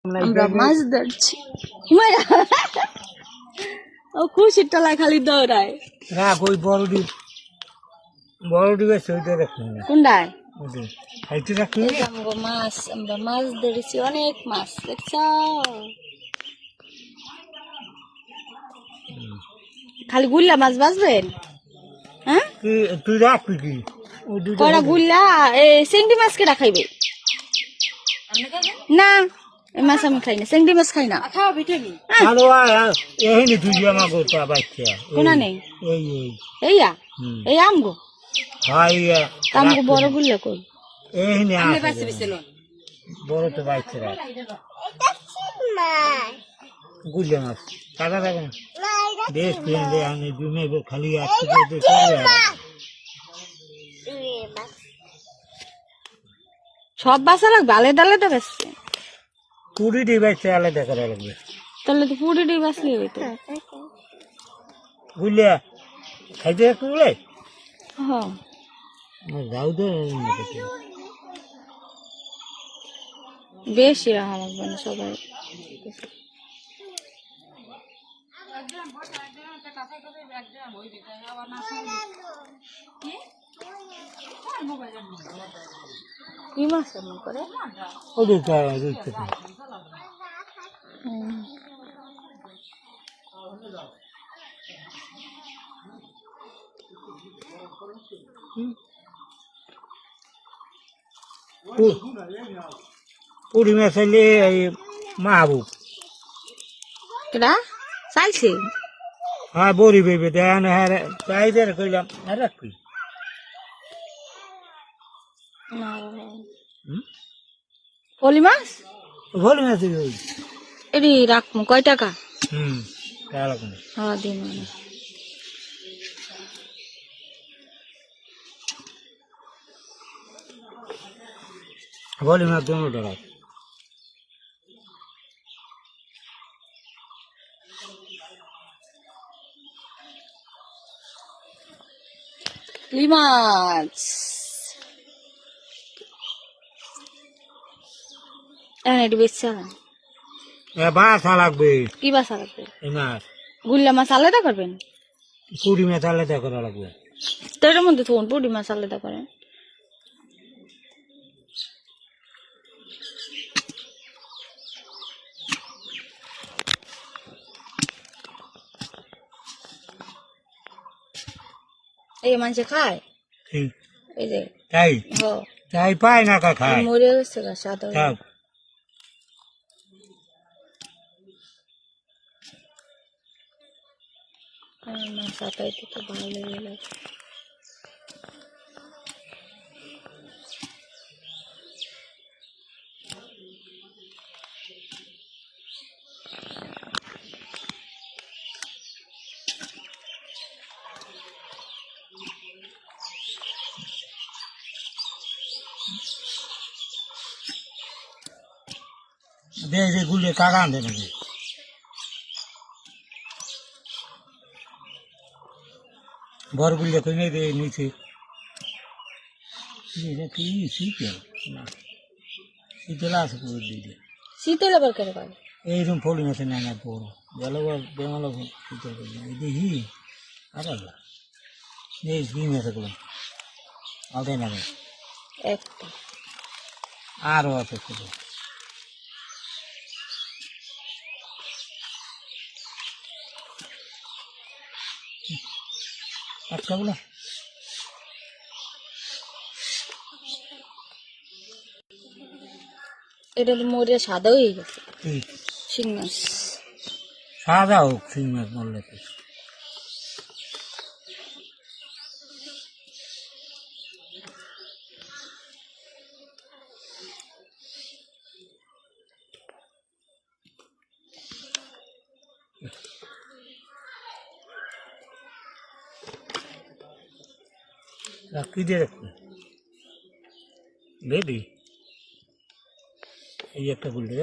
আমরা মাছ ধরছি ও খুশির তলায় খালি দৌড়ায় রাখ ওই বড় ডিবে সেইটা রাখুন না কোনটায় খাইতে রাখুন মাছ আমরা মাছ ধরেছি অনেক মাছ দেখছ খালি গুল্লা মাছ বাঁচবেন হ্যাঁ তুই রাখবি কি কড়া গুল্লা চিংড়ি মাছ কেটা খাইবে না এই মাছ আমি খাই না চিংড়ি মাছ খাই না আলো এহিনি তুই আমার গোটা বাচ্চা কোনা নেই এই এইয়া এই আমগো হাই আমগো বড় গুল্লা কই এহিনি বড় তো বাচ্চা রাখ গুল্লা মাছ কাটা রাখেন দেশ পেয়ে আমি দুমে খালি আসতে সব বাসা লাগবে আলাদা আলাদা বেসছে পুরিটি বাচ্চা আলাদা করা লাগবে তাহলে তো পুরিটি বাসলে হইতো বুঝলিয়া খাইতে একটু বলে হ্যাঁ যাও তো বেশি রাখা লাগবে না সবাই কি মাছ এমন করে পুরি মাছ আইলে মাহবুব কেডা চাইছে হ্যাঁ বড়ি বেবে দেন হ্যাঁ চাইদের কইলাম আর রাখবি পলি মাছ ভলি মাছ এডি রাখমু কয় টাকা তাহলে হ্যাঁ দিন ভলি মাছ দুটো রাখ মাছ এটি বেচছে বাসা লাগবে কি বাসা লাগবে মাছ গুল্লা মাছ আলাদা করবেন পুরি মাছ আলাদা করা লাগবে তার মধ্যে তখন পুরি মাছ আলাদা করেন এই মানুষে খায় এই যে তাই তাই পায় না খায় মরে গেছে গা সাদা মাছ আটাইতে তো ভালো লাগে দে গুলে কাকা আনতে নাকি বড় গুলে কই নেই দে নিচে কি শীতল না শীতল আছে পুরো দিদি শীতল আবার কেন পাবে এইরকম ফলি মাছের না না বড় বেলা বেমালা শীতল দেখি আর আল্লাহ এই কি মাছ করলাম আলতাই না একটা আরও আছে ছোট আচ্ছা বলো এটা তো মরে সাদা হয়ে গেছে শিং মাছ সাদা হোক শিং মাছ মরলে কি দিয়ে রাখবে বেবি এই একটা গুলি